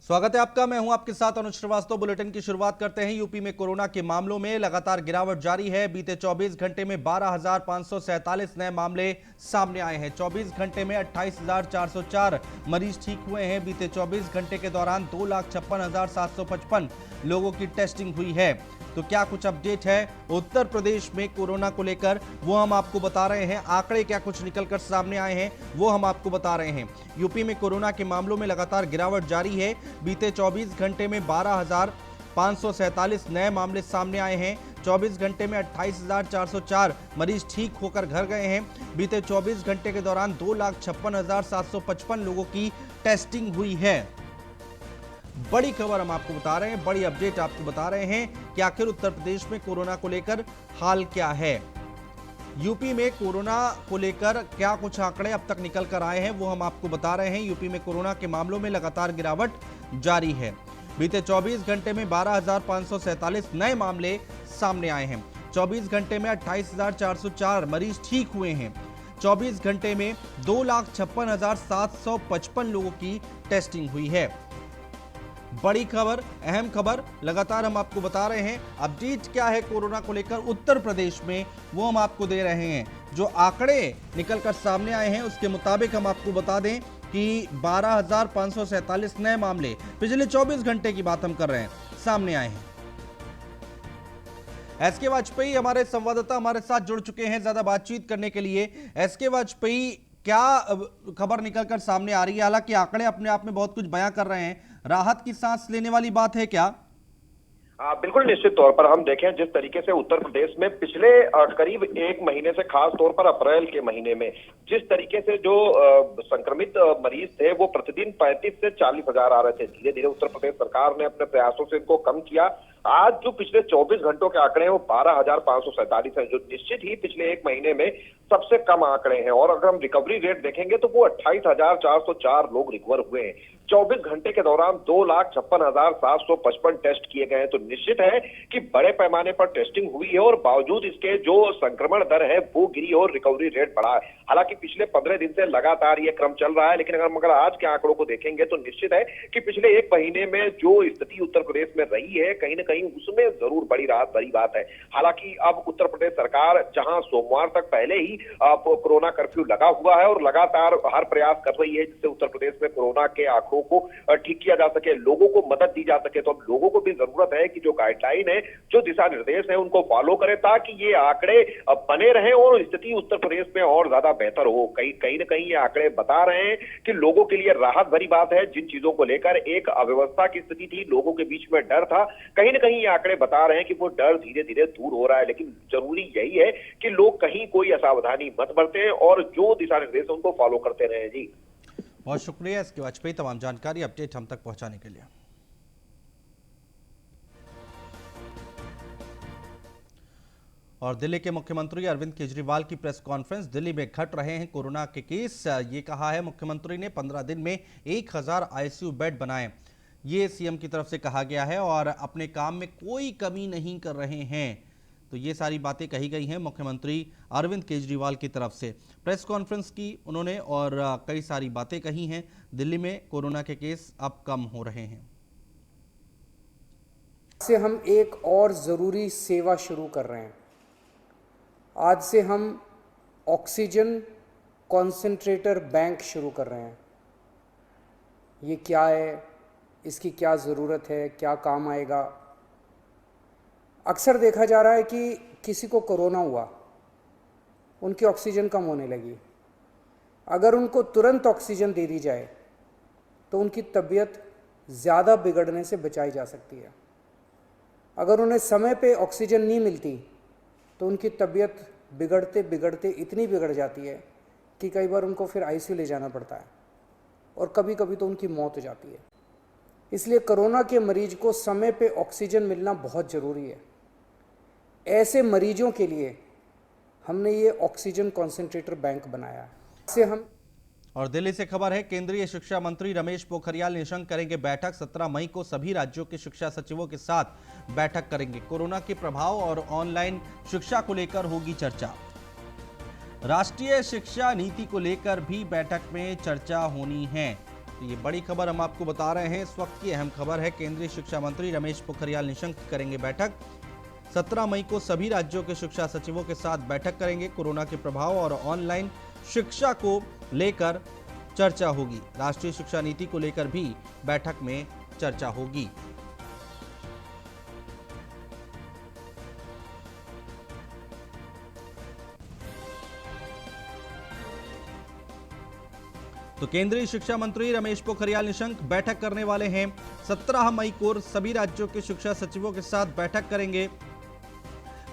स्वागत है आपका। मैं हूं आपके साथ अनुज श्रीवास्तव। बुलेटिन की शुरुआत करते हैं। यूपी में कोरोना के मामलों में लगातार गिरावट जारी है। बीते 24 घंटे में 12,547 नए मामले सामने आए हैं। 24 घंटे में 28,404 मरीज ठीक हुए हैं। बीते 24 घंटे के दौरान 2,56,755 लोगों की टेस्टिंग हुई है। तो क्या कुछ अपडेट है उत्तर प्रदेश में कोरोना को लेकर, वो हम आपको बता रहे हैं। आंकड़े क्या कुछ निकलकर सामने आए हैं वो हम आपको बता रहे हैं। यूपी में कोरोना के मामलों में लगातार गिरावट जारी है। बीते 24 घंटे में 12,547 नए मामले सामने आए हैं। 24 घंटे में 28,404 मरीज ठीक होकर घर गए हैं। बीते 24 घंटे के दौरान 2,56,755 लोगों की टेस्टिंग हुई है। बड़ी खबर हम आपको बता रहे हैं, बड़ी अपडेट आपको बता रहे हैं कि आखिर उत्तर प्रदेश में कोरोना को लेकर हाल क्या है। यूपी में कोरोना को लेकर क्या कुछ आंकड़े अब तक निकल कर आए हैं वो हम आपको बता रहे हैं। यूपी में कोरोना के मामलों में लगातार गिरावट जारी है। बीते 24 घंटे में 12,547 नए मामले सामने आए हैं। 24 घंटे में 28,404 मरीज ठीक हुए हैं। 24 घंटे में 2,56,755 लोगों की टेस्टिंग हुई है। बड़ी खबर, अहम खबर लगातार हम आपको बता रहे हैं। अपडेट क्या है कोरोना को लेकर उत्तर प्रदेश में वो हम आपको दे रहे हैं। जो आंकड़े निकलकर सामने आए हैं उसके मुताबिक हम आपको बता दें कि 12,547 नए मामले पिछले 24 घंटे की बात हम कर रहे हैं सामने आए हैं। एसके वाजपेयी हमारे संवाददाता हमारे साथ जुड़ चुके हैं ज्यादा बातचीत करने के लिए। एसके वाजपेयी, क्या खबर निकलकर सामने आ रही है? हालांकि आंकड़े अपने आप में बहुत कुछ बयां कर रहे हैं, राहत की सांस लेने वाली बात है क्या? बिल्कुल निश्चित तौर पर हम देखें जिस तरीके से उत्तर प्रदेश में पिछले करीब एक महीने से, खास तौर पर अप्रैल के महीने में जिस तरीके से जो संक्रमित मरीज थे वो प्रतिदिन 35 से 40 हजार आ रहे थे। धीरे धीरे उत्तर प्रदेश सरकार ने अपने प्रयासों से इनको कम किया। आज जो पिछले 24 घंटों के आंकड़े हैं वो 12,547 हैं, जो निश्चित ही पिछले एक महीने में सबसे कम आंकड़े हैं। और अगर हम रिकवरी रेट देखेंगे तो वो 28,404 लोग रिकवर हुए हैं। 24 घंटे के दौरान 2,56,755 टेस्ट किए गए हैं। तो निश्चित है कि बड़े पैमाने पर टेस्टिंग हुई है और बावजूद इसके जो संक्रमण दर है वो गिरी और रिकवरी रेट बढ़ा है। हालांकि पिछले 15 दिन से लगातार ये क्रम चल रहा है, लेकिन अगर आज के आंकड़ों को देखेंगे तो निश्चित है कि पिछले एक महीने में जो स्थिति उत्तर प्रदेश में रही है कहीं ना कहीं उसमें जरूर बड़ी राहत भरी बात है। हालांकि अब उत्तर प्रदेश सरकार जहां सोमवार तक पहले ही कोरोना कर्फ्यू लगा हुआ है और लगातार हर प्रयास कर रही है जिससे उत्तर प्रदेश में कोरोना के आंकड़ों को ठीक किया जा सके, लोगों को मदद दी जा सके। तो अब लोगों को भी जरूरत है कि जो गाइडलाइन है, जो दिशा निर्देश है उनको फॉलो करें ताकि ये आंकड़े बने रहें और स्थिति उत्तर प्रदेश में और ज्यादा बेहतर हो। कहीं ना कहीं ये आंकड़े बता रहे हैं कि लोगों के लिए राहत भरी बात है। जिन चीजों को लेकर एक अव्यवस्था की स्थिति थी, लोगों के बीच में डर था, कहीं ना कहीं ये आंकड़े बता रहे हैं कि वो डर धीरे धीरे दूर हो रहा है। लेकिन जरूरी यही है कि लोग कहीं कोई असावधानी मत बरतें और जो दिशा निर्देश है उनको फॉलो करते रहें। जी बहुत शुक्रिया एसके वाजपेयी तमाम जानकारी अपडेट हम तक पहुंचाने के लिए। और दिल्ली के मुख्यमंत्री अरविंद केजरीवाल की प्रेस कॉन्फ्रेंस। दिल्ली में घट रहे हैं कोरोना के केस, ये कहा है मुख्यमंत्री ने। 15 दिन में 1,000 आईसीयू बेड बनाए, ये सीएम की तरफ से कहा गया है। और अपने काम में कोई कमी नहीं कर रहे हैं, तो ये सारी बातें कही गई हैं मुख्यमंत्री अरविंद केजरीवाल की तरफ से। प्रेस कॉन्फ्रेंस की उन्होंने और कई सारी बातें कही हैं। दिल्ली में कोरोना के केस अब कम हो रहे हैं। से हम एक और ज़रूरी सेवा शुरू कर रहे हैं। आज से हम ऑक्सीजन कॉन्सेंट्रेटर बैंक शुरू कर रहे हैं। ये क्या है, इसकी क्या ज़रूरत है, क्या काम आएगा? अक्सर देखा जा रहा है कि किसी को कोरोना हुआ, उनकी ऑक्सीजन कम होने लगी। अगर उनको तुरंत ऑक्सीजन दे दी जाए तो उनकी तबीयत ज़्यादा बिगड़ने से बचाई जा सकती है। अगर उन्हें समय पे ऑक्सीजन नहीं मिलती तो उनकी तबीयत बिगड़ते बिगड़ते इतनी बिगड़ जाती है कि कई बार उनको फिर आईसीयू ले जाना पड़ता है और कभी कभी तो उनकी मौत हो जाती है। इसलिए कोरोना के मरीज को समय पे ऑक्सीजन मिलना बहुत ज़रूरी है। ऐसे मरीजों के लिए हमने ये ऑक्सीजन कॉन्सेंट्रेटर बैंक बनाया है। इससे हम और दिल्ली से खबर है, केंद्रीय शिक्षा मंत्री रमेश पोखरियाल निशंक करेंगे बैठक। 17 मई को सभी राज्यों के शिक्षा सचिवों के साथ बैठक करेंगे। कोरोना के प्रभाव और ऑनलाइन शिक्षा को लेकर होगी चर्चा। राष्ट्रीय शिक्षा नीति को लेकर भी बैठक में चर्चा होनी है। तो ये बड़ी खबर हम आपको बता रहे हैं। इस वक्त की अहम खबर है, केंद्रीय शिक्षा मंत्री रमेश पोखरियाल निशंक करेंगे बैठक। 17 मई को सभी राज्यों के शिक्षा सचिवों के साथ बैठक करेंगे। कोरोना के प्रभाव और ऑनलाइन शिक्षा को लेकर चर्चा होगी। राष्ट्रीय शिक्षा नीति को लेकर भी बैठक में चर्चा होगी। तो केंद्रीय शिक्षा मंत्री रमेश पोखरियाल निशंक बैठक करने वाले हैं। 17 मई को सभी राज्यों के शिक्षा सचिवों के साथ बैठक करेंगे।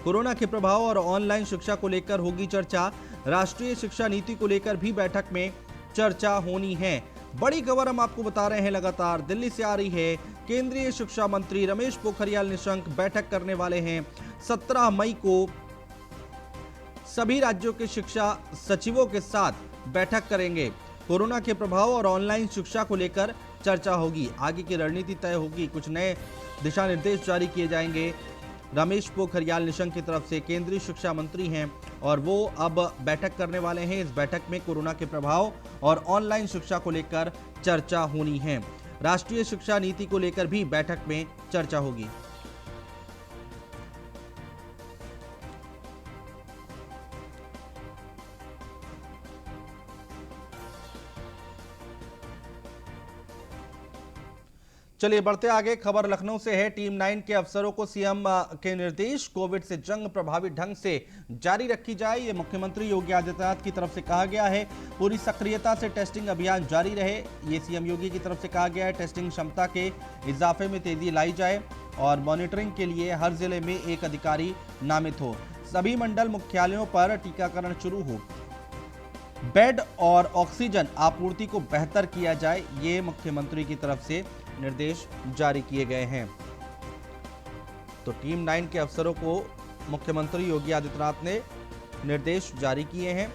कोरोना के प्रभाव और ऑनलाइन शिक्षा को लेकर होगी चर्चा। राष्ट्रीय शिक्षा नीति को लेकर भी बैठक में चर्चा होनी है। बड़ी खबर हम आपको बता रहे हैं लगातार दिल्ली से आ रही है। केंद्रीय शिक्षा मंत्री रमेश पोखरियाल निशंक बैठक करने वाले हैं। 17 मई को सभी राज्यों के शिक्षा सचिवों के साथ बैठक करेंगे। कोरोना के प्रभाव और ऑनलाइन शिक्षा को लेकर चर्चा होगी। आगे की रणनीति तय होगी। कुछ नए दिशा निर्देश जारी किए जाएंगे। रमेश पोखरियाल निशंक की तरफ से केंद्रीय शिक्षा मंत्री हैं और वो अब बैठक करने वाले हैं। इस बैठक में कोरोना के प्रभाव और ऑनलाइन शिक्षा को लेकर चर्चा होनी है। राष्ट्रीय शिक्षा नीति को लेकर भी बैठक में चर्चा होगी। चलिए बढ़ते आगे। खबर लखनऊ से है। टीम 9 के अफसरों को सीएम के निर्देश, कोविड से जंग प्रभावी ढंग से जारी रखी जाए, ये मुख्यमंत्री योगी आदित्यनाथ की तरफ से कहा गया है। पूरी सक्रियता से टेस्टिंग अभियान जारी रहे, ये सीएम योगी की तरफ से कहा गया है। टेस्टिंग क्षमता के इजाफे में तेजी लाई जाए और मॉनिटरिंग के लिए हर जिले में एक अधिकारी नामित हो। सभी मंडल मुख्यालयों पर टीकाकरण शुरू हो। बेड और ऑक्सीजन आपूर्ति को बेहतर किया जाए, ये मुख्यमंत्री की तरफ से निर्देश जारी किए गए हैं। तो टीम 9 के अफसरों को मुख्यमंत्री योगी आदित्यनाथ ने निर्देश जारी किए हैं।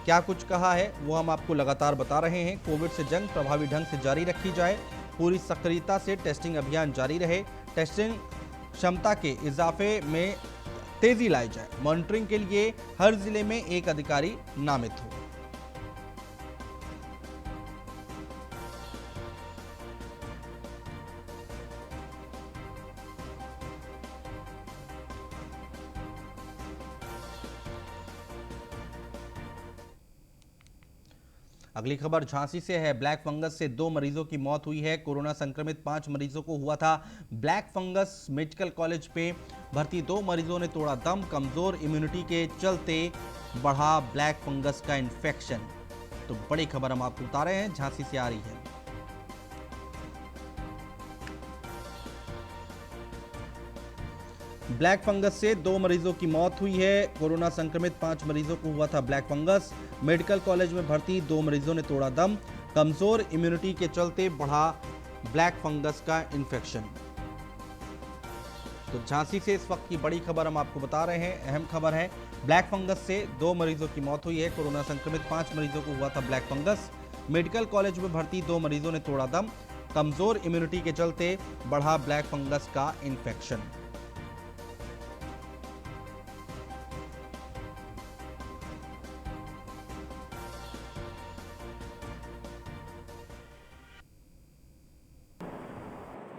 क्या कुछ कहा है वो हम आपको लगातार बता रहे हैं। कोविड से जंग प्रभावी ढंग से जारी रखी जाए, पूरी सक्रियता से टेस्टिंग अभियान जारी रहे, टेस्टिंग क्षमता के इजाफे में तेजी लाई जाए, मॉनिटरिंग के लिए हर जिले में एक अधिकारी नामित हो। अगली खबर झांसी से है। ब्लैक फंगस से 2 मरीजों की मौत हुई है। कोरोना संक्रमित 5 मरीजों को हुआ था ब्लैक फंगस। मेडिकल कॉलेज में भर्ती 2 मरीजों ने तोड़ा दम। कमजोर इम्यूनिटी के चलते बढ़ा ब्लैक फंगस का इन्फेक्शन। तो बड़ी खबर हम आपको बता रहे हैं, झांसी से आ रही है। ब्लैक फंगस से 2 मरीजों की मौत हुई है। कोरोना संक्रमित 5 मरीजों को हुआ था ब्लैक फंगस। मेडिकल कॉलेज में भर्ती 2 मरीजों ने तोड़ा दम। कमजोर इम्यूनिटी के चलते बढ़ा ब्लैक फंगस का इन्फेक्शन। तो झांसी से इस वक्त की बड़ी खबर हम आपको बता रहे हैं। अहम खबर है, ब्लैक फंगस से 2 मरीजों की मौत हुई है। कोरोना संक्रमित 5 मरीजों को हुआ था ब्लैक फंगस। मेडिकल कॉलेज में भर्ती 2 मरीजों ने तोड़ा दम। कमजोर इम्यूनिटी के चलते बढ़ा ब्लैक फंगस का इन्फेक्शन।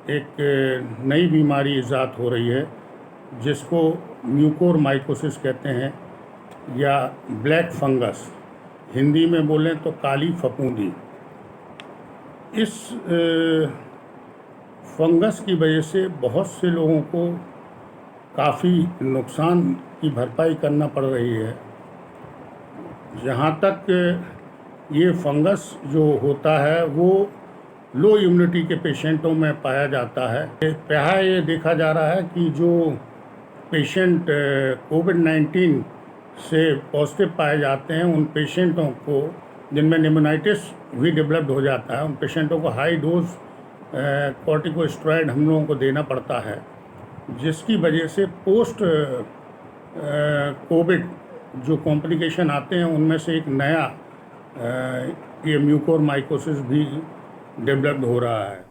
एक नई बीमारी इजाद हो रही है जिसको म्यूकोरमाइकोसिस कहते हैं या ब्लैक फंगस, हिंदी में बोलें तो काली फफूंदी। इस फंगस की वजह से बहुत से लोगों को काफ़ी नुकसान की भरपाई करना पड़ रही है। जहाँ तक ये फंगस जो होता है वो लो इम्यूनिटी के पेशेंटों में पाया जाता है। प्रायः ये देखा जा रहा है कि जो पेशेंट कोविड-19 से पॉजिटिव पाए जाते हैं, उन पेशेंटों को जिनमें निमोनाइटिस भी डेवलप्ड हो जाता है, उन पेशेंटों को हाई डोज कॉर्टिकोस्टेरॉइड हम लोगों को देना पड़ता है, जिसकी वजह से पोस्ट कोविड जो कॉम्प्लिकेशन आते हैं उनमें से एक नया ये म्यूकोरमाइकोसिस भी डेवलप्ड हो रहा है।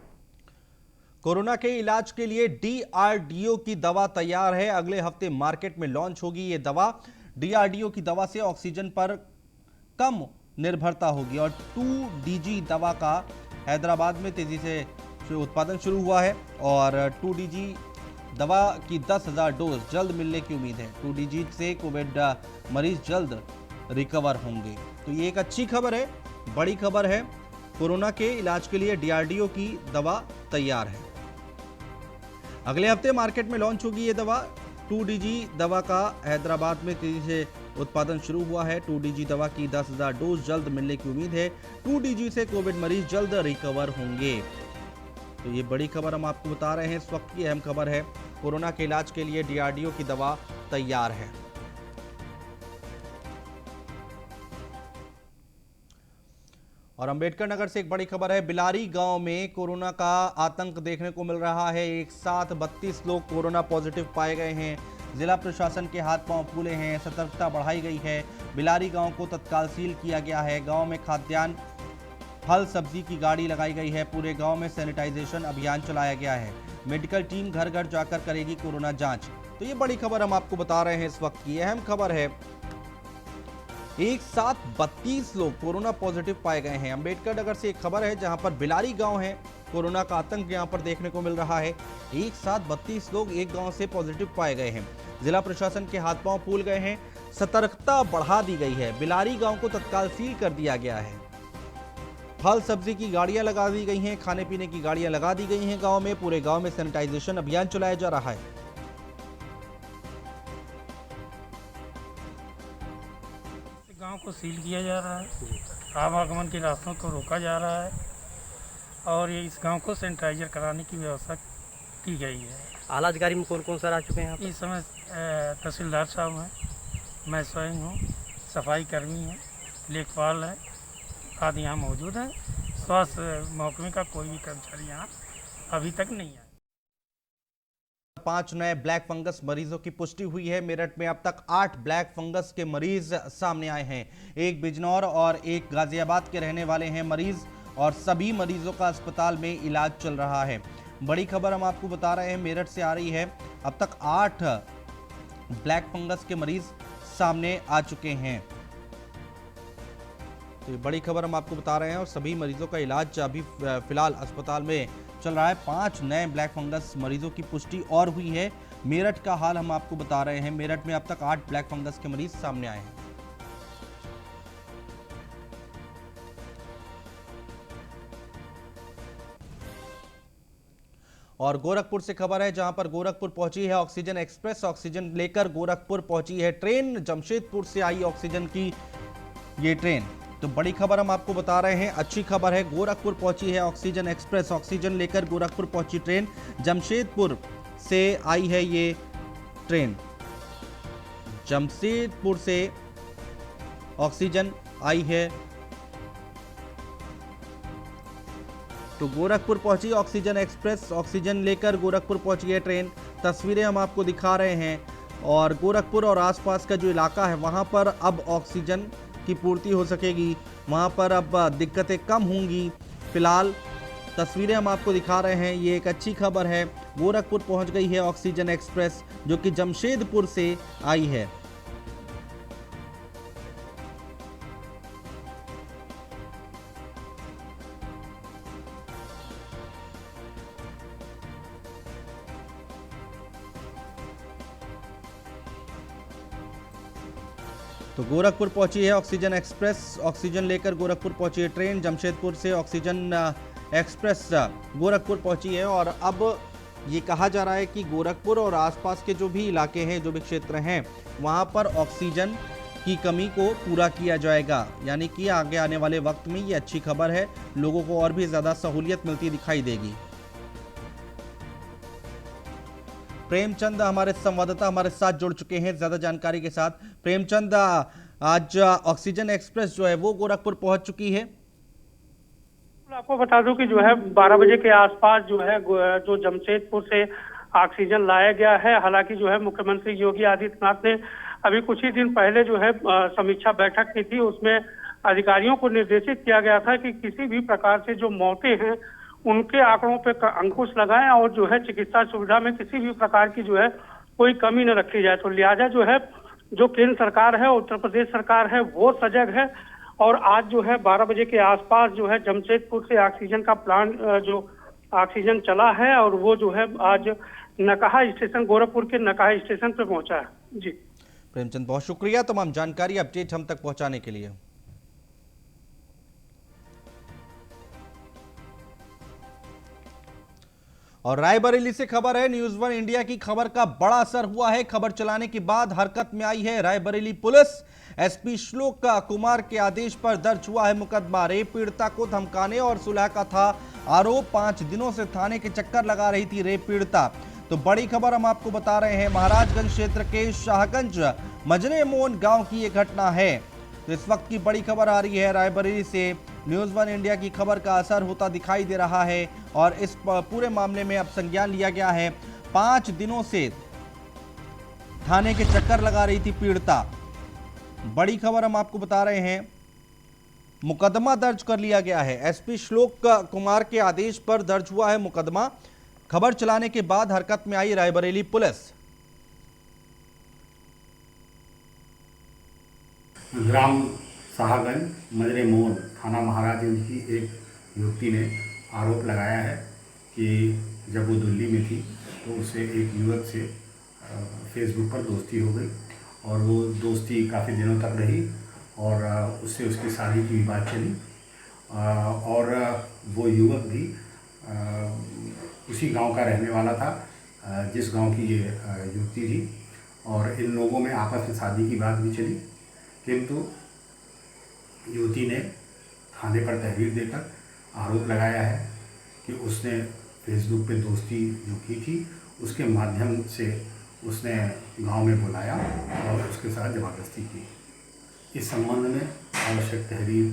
कोरोना के इलाज के लिए डीआरडीओ की दवा तैयार है। अगले हफ्ते मार्केट में लॉन्च होगी ये दवा। डीआरडीओ की दवा से ऑक्सीजन पर कम निर्भरता होगी और 2DG दवा का हैदराबाद में तेजी से उत्पादन शुरू हुआ है और 2DG दवा की 10,000 डोज जल्द मिलने की उम्मीद है। 2DG से कोविड मरीज जल्द रिकवर होंगे। तो ये एक अच्छी खबर है, बड़ी खबर है। कोरोना के इलाज के लिए DRDO की दवा तैयार है। अगले हफ्ते मार्केट में लॉन्च होगी ये दवा। 2DG दवा का हैदराबाद में तेजी से उत्पादन शुरू हुआ है। 2DG दवा की 10,000 डोज जल्द मिलने की उम्मीद है। 2DG से कोविड मरीज जल्द रिकवर होंगे। तो ये बड़ी खबर हम आपको बता रहे हैं। इस वक्त की अहम खबर है, कोरोना के इलाज के लिए DRDO की दवा तैयार है। और अंबेडकर नगर से एक बड़ी खबर है। बिलारी गांव में कोरोना का आतंक देखने को मिल रहा है। एक साथ 32 लोग कोरोना पॉजिटिव पाए गए हैं। जिला प्रशासन के हाथ पांव फूले हैं, सतर्कता बढ़ाई गई है। बिलारी गांव को तत्काल सील किया गया है। गांव में खाद्यान्न, फल सब्जी की गाड़ी लगाई गई है। पूरे गांव में सैनिटाइजेशन अभियान चलाया गया है। मेडिकल टीम घर घर जाकर करेगी कोरोना जांच। तो ये बड़ी खबर हम आपको बता रहे हैं। इस वक्त की अहम खबर है, एक साथ 32 लोग कोरोना पॉजिटिव पाए गए हैं। अंबेडकर नगर से एक खबर है जहां पर बिलारी गांव है, कोरोना का आतंक यहां पर देखने को मिल रहा है। एक साथ 32 लोग एक गांव से पॉजिटिव पाए गए हैं। जिला प्रशासन के हाथ पांव फूल गए हैं, सतर्कता बढ़ा दी गई है। बिलारी गांव को तत्काल सील कर दिया गया है। फल सब्जी की गाड़ियां लगा दी गई हैं, खाने पीने की गाड़ियां लगा दी गई हैं। गांव में, पूरे गांव में सैनिटाइजेशन अभियान चलाया जा रहा है। गांव को सील किया जा रहा है, आवागमन के रास्तों को रोका जा रहा है और ये इस गांव को सैनिटाइजर कराने की व्यवस्था की गई है। आला अधिकारी में कौन कौन सर आ चुके हैं? इस समय तहसीलदार साहब हैं, मैं स्वयं हूँ, सफाई कर्मी हैं, लेखपाल हैं आदि यहाँ मौजूद हैं। स्वास्थ्य महकमे का कोई भी कर्मचारी यहाँ अभी तक नहीं आया। 5 नए ब्लैक फंगस मरीजों की पुष्टि हुई है। मेरठ में अब तक 8 ब्लैक फंगस के मरीज सामने आए हैं। एक बिजनौर और एक गाजियाबाद के रहने वाले हैं मरीज, और सभी मरीजों का अस्पताल में इलाज चल रहा है। बड़ी खबर हम आपको बता रहे हैं, मेरठ से आ रही है। अब तक 8 ब्लैक फंगस के मरीज सामने आ चुके हैं। तो ये बड़ी खबर हम आपको बता रहे हैं और सभी मरीजों का इलाज अभी फिलहाल अस्पताल में चल रहा है। 5 नए ब्लैक फंगस मरीजों की पुष्टि और हुई है। मेरठ का हाल हम आपको बता रहे हैं। मेरठ में अब तक 8 ब्लैक फंगस के मरीज सामने आए हैं। और गोरखपुर से खबर है, जहां पर गोरखपुर पहुंची है ऑक्सीजन एक्सप्रेस। ऑक्सीजन लेकर गोरखपुर पहुंची है ट्रेन। जमशेदपुर से आई ऑक्सीजन की ये ट्रेन। तो बड़ी खबर हम आपको बता रहे हैं, अच्छी खबर है। गोरखपुर पहुंची है ऑक्सीजन एक्सप्रेस। ऑक्सीजन लेकर गोरखपुर पहुंची ट्रेन। जमशेदपुर से आई है ये ट्रेन। जमशेदपुर से ऑक्सीजन आई है तो गोरखपुर पहुंची ऑक्सीजन एक्सप्रेस। ऑक्सीजन लेकर गोरखपुर पहुंची है ट्रेन। तस्वीरें हम आपको दिखा रहे हैं। और गोरखपुर और आसपास का जो इलाका है वहां पर अब ऑक्सीजन की पूर्ति हो सकेगी। वहां पर अब दिक्कतें कम होंगी। फिलहाल तस्वीरें हम आपको दिखा रहे हैं, ये एक अच्छी खबर है। गोरखपुर पहुंच गई है ऑक्सीजन एक्सप्रेस, जो कि जमशेदपुर से आई है। तो गोरखपुर पहुंची है ऑक्सीजन एक्सप्रेस। ऑक्सीजन लेकर गोरखपुर पहुंची है ट्रेन। जमशेदपुर से ऑक्सीजन एक्सप्रेस गोरखपुर पहुंची है। और अब ये कहा जा रहा है कि गोरखपुर और आसपास के जो भी इलाके हैं, जो भी क्षेत्र हैं, वहां पर ऑक्सीजन की कमी को पूरा किया जाएगा। यानी कि आगे आने वाले वक्त में ये अच्छी खबर है, लोगों को और भी ज़्यादा सहूलियत मिलती दिखाई देगी। प्रेमचंद हमारे संवाददाता हमारे साथ जुड़ चुके हैं ज्यादा जानकारी के साथ। प्रेमचंद, आज ऑक्सीजन एक्सप्रेस जो है वो गोरखपुर पहुंच चुकी है। आपको बता दूं कि जो है 12 बजे के आसपास जो है जो जमशेदपुर से ऑक्सीजन लाया गया है। हालांकि जो है मुख्यमंत्री योगी आदित्यनाथ ने अभी कुछ ही दिन पहले जो है समीक्षा बैठक की थी। उसमें अधिकारियों को निर्देशित किया गया था कि किसी भी प्रकार से जो मौतें हैं उनके आंकड़ों पे अंकुश लगाएं और जो है चिकित्सा सुविधा में किसी भी प्रकार की जो है कोई कमी न रखी जाए। तो लिहाजा जो है जो केंद्र सरकार है, उत्तर प्रदेश सरकार है, वो सजग है और आज जो है 12 बजे के आसपास जो है जमशेदपुर से ऑक्सीजन का प्लांट जो ऑक्सीजन चला है और वो जो है आज नकाहा स्टेशन, गोरखपुर के नकाहा स्टेशन पे पहुंचा है। जी प्रेमचंद, बहुत शुक्रिया तमाम जानकारी अपडेट हम तक पहुंचाने के लिए। और रायबरेली से खबर है, न्यूज़ वन इंडिया की खबर का बड़ा असर हुआ है। खबर चलाने के बाद हरकत में आई है रायबरेली पुलिस। एसपी श्लोक कुमार के आदेश पर दर्ज हुआ है मुकदमा। रेप पीड़िता को धमकाने और सुलह का था आरोप। 5 दिनों से थाने के चक्कर लगा रही थी रेप पीड़िता। तो बड़ी खबर हम आपको बता रहे हैं, महाराजगंज क्षेत्र के शाहगंज मजरे मोन गांव की ये घटना है। तो इस वक्त की बड़ी खबर आ रही है रायबरेली से। न्यूज़ वन इंडिया की खबर का असर होता दिखाई दे रहा है और इस पूरे मामले में अब संज्ञान लिया गया है। 5 दिनों से थाने के चक्कर लगा रही थी पीड़िता। बड़ी खबर हम आपको बता रहे हैं, मुकदमा दर्ज कर लिया गया है। एसपी श्लोक कुमार के आदेश पर दर्ज हुआ है मुकदमा। खबर चलाने के बाद हरकत में आई रायबरेली पुलिस। ग्राम शाहगंज मजरे मोन थाना महाराजगंज की एक युवती ने आरोप लगाया है कि जब वो दिल्ली में थी तो उसे एक युवक से फेसबुक पर दोस्ती हो गई और वो दोस्ती काफ़ी दिनों तक रही और उससे उसकी शादी की बात चली और वो युवक भी उसी गांव का रहने वाला था जिस गांव की ये युवती थी और इन लोगों में आपस में शादी की बात भी चली, किंतु युवती ने थाने पर तहरीर देकर आरोप लगाया है कि उसने फेसबुक पे दोस्ती जो की थी उसके माध्यम से उसने गांव में बुलाया और उसके साथ ज़बरदस्ती की। इस संबंध में आवश्यक तहरीर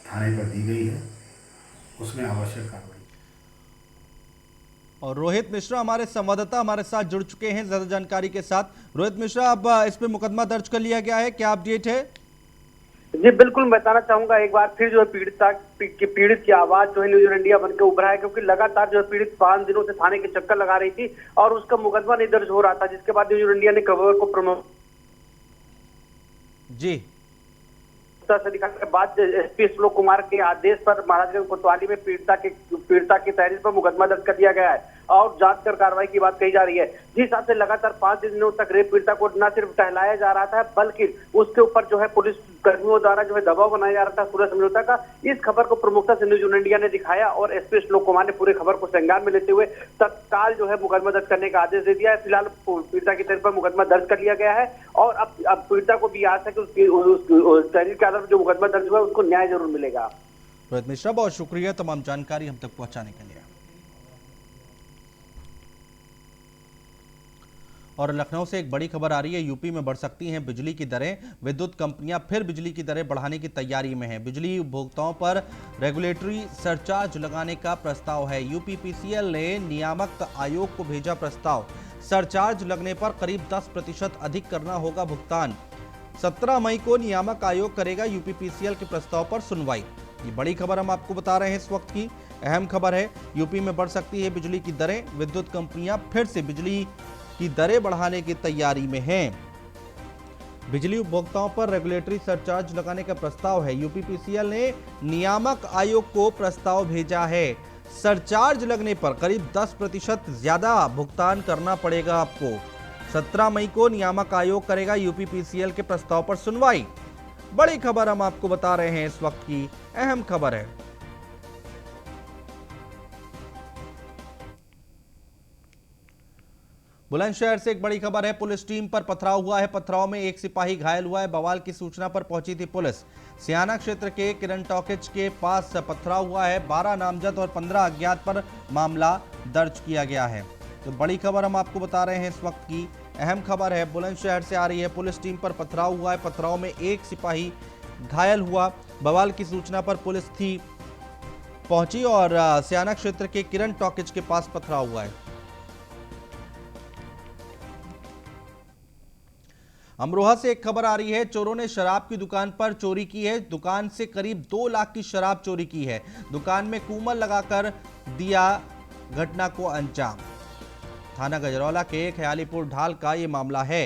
थाने पर दी गई है, उसमें आवश्यक कार्रवाई। और रोहित मिश्रा हमारे संवाददाता हमारे साथ जुड़ चुके हैं ज्यादा जानकारी के साथ। रोहित मिश्रा, अब इस पे मुकदमा दर्ज कर लिया गया है, क्या अपडेट है? जी बिल्कुल, बताना चाहूंगा एक बार फिर जो है पीड़ित की आवाज जो है न्यूज़ वन इंडिया बनकर उभरा है, क्योंकि लगातार जो है पीड़ित 5 दिनों से थाने के चक्कर लगा रही थी और उसका मुकदमा नहीं दर्ज हो रहा था, जिसके बाद न्यूज़ वन इंडिया ने खबर को प्रमोट जी से दिखाने के बाद एसपी श्लोक कुमार के आदेश पर महाराजगंज कोतवाली में पीड़िता की तहरीर पर मुकदमा दर्ज कर दिया गया है और जांच कर कार्रवाई की बात कही जा रही है। जिस हिसाब से लगातार 5 दिनों तक रेप पीड़िता को न सिर्फ टहलाया जा रहा था बल्कि उसके ऊपर जो है पुलिस कर्मियों द्वारा जो है दबाव बनाया जा रहा था पूरे समझौता का, इस खबर को प्रमुखता से न्यूज़ वन इंडिया ने दिखाया और एसपी श्लोक कुमार ने पूरे खबर को संज्ञान में लेते हुए तत्काल जो है मुकदमा दर्ज करने का आदेश दे दिया है। फिलहाल पीड़िता की तहरीर पर मुकदमा दर्ज कर लिया गया है और अब पीड़िता को भी आस है कि उसकी तहरीर के आधार पर जो मुकदमा दर्ज हुआ है उसको न्याय जरूर मिलेगा। रोहित मिश्रा, बहुत शुक्रिया तमाम जानकारी हम तक पहुंचाने के लिए। और लखनऊ से एक बड़ी खबर आ रही है, यूपी में बढ़ सकती हैं बिजली की दरें। विद्युत कंपनियां फिर बिजली की दरें बढ़ाने की तैयारी में हैं। बिजली उपभोक्ताओं पर रेगुलेटरी सरचार्ज लगाने का प्रस्ताव है। यूपीपीसीएल ने नियामक आयोग को भेजा प्रस्ताव। सरचार्ज लगने पर करीब 10% अधिक करना होगा भुगतान। 17 मई को नियामक आयोग करेगा यूपीपीसीएल के प्रस्ताव पर सुनवाई। ये बड़ी खबर हम आपको बता रहे हैं, इस वक्त की अहम खबर है। यूपी में बढ़ सकती है बिजली की दरें। विद्युत कंपनियां फिर से बिजली की दरें बढ़ाने की तैयारी में हैं। बिजली उपभोक्ताओं पर रेगुलेटरी सरचार्ज लगाने का प्रस्ताव है। यूपीपीसीएल ने नियामक आयोग को प्रस्ताव भेजा है। सरचार्ज लगने पर करीब 10% ज्यादा भुगतान करना पड़ेगा आपको। 17 मई को नियामक आयोग करेगा यूपीपीसीएल के प्रस्ताव पर सुनवाई। बड़ी खबर हम आपको बता रहे हैं, इस वक्त की अहम खबर है। बुलंदशहर से एक बड़ी खबर है, पुलिस टीम पर पथराव हुआ है। पथराव में एक सिपाही घायल हुआ है। बवाल की सूचना पर पहुंची थी पुलिस। सियाना क्षेत्र के किरण टॉकीज के पास पथराव हुआ है। 12 नामजद और 15 अज्ञात पर मामला दर्ज किया गया है। तो बड़ी खबर हम आपको बता रहे हैं, इस वक्त की अहम खबर है, बुलंदशहर से आ रही है। पुलिस टीम पर पथराव हुआ है। पथराव में एक सिपाही घायल हुआ। बवाल की सूचना पर पुलिस थी पहुंची और सियाना क्षेत्र के किरण टॉकीज के पास पथराव हुआ है। अमरोहा से एक खबर आ रही है, चोरों ने शराब की दुकान पर चोरी की है। दुकान से करीब 2 लाख की शराब चोरी की है। दुकान में कूमल लगाकर दिया घटना को अंजाम। थाना गजरौला के ख्यालीपुर ढाल का ये मामला है।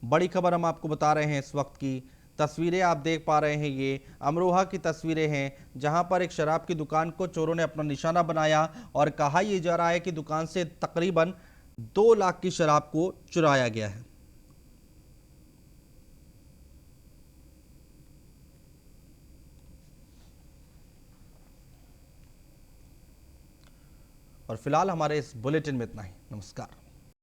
बड़ी खबर हम आपको बता रहे हैं, इस वक्त की तस्वीरें आप देख पा रहे हैं, ये अमरोहा की तस्वीरें हैं जहां पर एक शराब की दुकान को चोरों ने अपना निशाना बनाया और कहा यह जा रहा है कि दुकान से तकरीबन 2 लाख की शराब को चुराया गया है। और फिलहाल हमारे इस बुलेटिन में इतना ही। नमस्कार।